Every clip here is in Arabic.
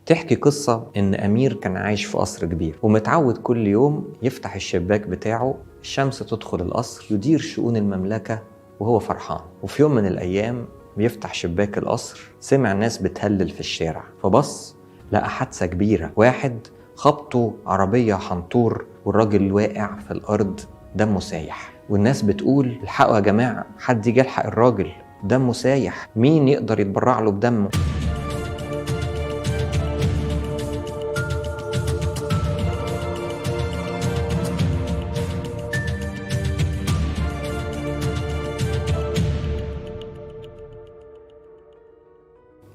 تحكي قصة إن أمير كان عايش في قصر كبير ومتعود كل يوم يفتح الشباك بتاعه، الشمس تدخل القصر، يدير شؤون المملكة وهو فرحان. وفي يوم من الأيام بيفتح شباك القصر، سمع ناس بتهلل في الشارع، فبص لقى حادثة كبيرة. واحد خبطه عربية حنطور والراجل واقع في الأرض دمه سايح، والناس بتقول الحقوا يا جماعة، حد يجي يلحق الراجل دمه سايح، مين يقدر يتبرع له بدمه؟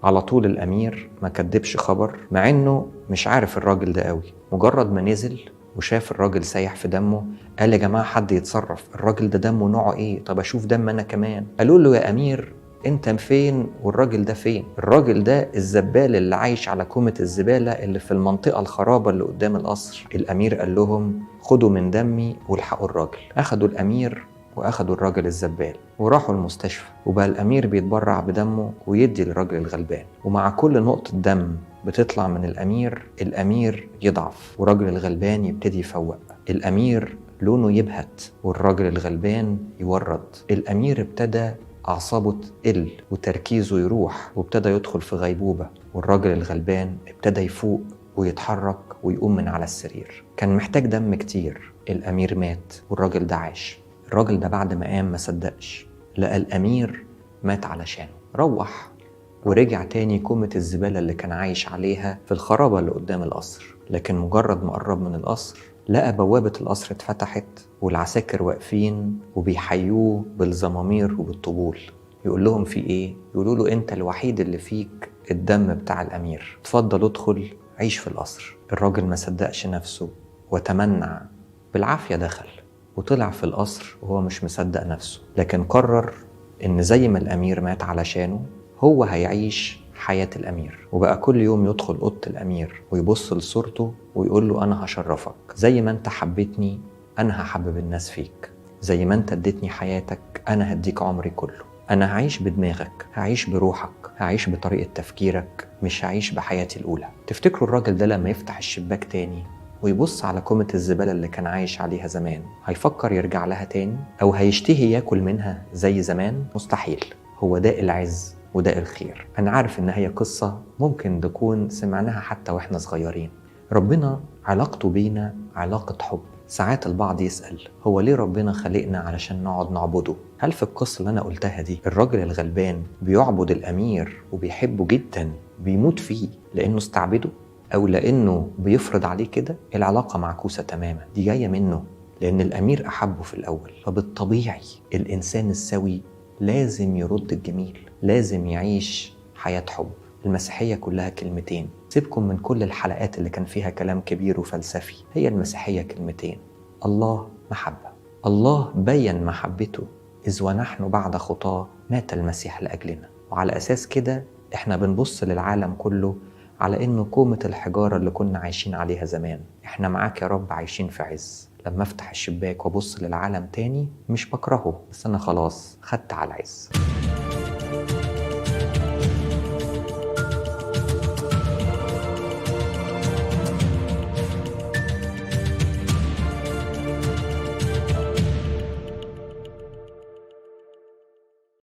على طول الأمير ما كدبش خبر، مع إنه مش عارف الراجل ده قوي. مجرد ما نزل وشاف الراجل سايح في دمه قال يا جماعة حد يتصرف، الراجل ده دمه نوعه إيه؟ طب أشوف دم أنا كمان. قالوا له يا أمير أنت فين والراجل ده فين؟ الراجل ده الزبال اللي عايش على كومة الزبالة اللي في المنطقة الخرابة اللي قدام القصر. الأمير قال لهم خدوا من دمي والحقوا الراجل. أخدوا الأمير وأخدوا الراجل الزبال وراحوا المستشفى، وبقى الأمير بيتبرع بدمه ويدي للراجل الغلبان. ومع كل نقطة دم بتطلع من الأمير يضعف والراجل الغلبان يبتدي يفوق. الأمير لونه يبهت والراجل الغلبان يورد. الأمير ابتدى أعصابه تقل وتركيزه يروح وابتدى يدخل في غيبوبة، والراجل الغلبان ابتدى يفوق ويتحرك ويقوم من على السرير. كان محتاج دم كتير. الأمير مات والراجل ده عاش. الراجل ده بعد ما قام ما صدقش، لقى الأمير مات علشانه. روح ورجع تاني كومة الزبالة اللي كان عايش عليها في الخرابة اللي قدام القصر. لكن مجرد ما قرب من القصر لقى بوابة القصر اتفتحت والعساكر واقفين وبيحيوه بالزمامير وبالطبول. يقول لهم في ايه؟ يقولوا له انت الوحيد اللي فيك الدم بتاع الأمير، اتفضل ادخل عيش في القصر. الراجل ما صدقش نفسه وتمنع، بالعافية دخل وطلع في القصر وهو مش مصدق نفسه. لكن قرر إن زي ما الأمير مات علشانه هو هيعيش حياة الأمير، وبقى كل يوم يدخل أوضة الأمير ويبص لصورته ويقول له أنا هشرفك، زي ما أنت حبيتني أنا هحبب الناس فيك، زي ما أنت اديتني حياتك أنا هديك عمري كله. أنا هعيش بدماغك، هعيش بروحك، هعيش بطريقة تفكيرك، مش هعيش بحياتي الأولى. تفتكروا الراجل ده لما يفتح الشباك تاني ويبص على كومة الزبالة اللي كان عايش عليها زمان هيفكر يرجع لها تاني؟ أو هيشتهي ياكل منها زي زمان؟ مستحيل. هو داء العز وداء الخير. أنا عارف إن هي قصة ممكن تكون سمعناها حتى وإحنا صغيرين. ربنا علاقته بينا علاقة حب. ساعات البعض يسأل هو ليه ربنا خلقنا علشان نقعد نعبده؟ هل في القصة اللي أنا قلتها دي الراجل الغلبان بيعبد الأمير وبيحبه جدا بيموت فيه لأنه استعبده؟ أو لأنه بيفرض عليه كده؟ العلاقة معكوسة تماما. دي جاية منه لأن الأمير أحبه في الأول، فبالطبيعي الإنسان السوي لازم يرد الجميل، لازم يعيش حياة حب. المسيحية كلها كلمتين، سيبكم من كل الحلقات اللي كان فيها كلام كبير وفلسفي. هي المسيحية كلمتين: الله محبة. الله بيّن محبته إذ ونحن بعد خطاه مات المسيح لأجلنا. وعلى أساس كده إحنا بنبص للعالم كله على إنه كومة الحجارة اللي كنا عايشين عليها زمان. إحنا معاك يا رب عايشين في عز. لما أفتح الشباك وأبص للعالم تاني مش بكرهه، بس أنا خلاص خدت على العز.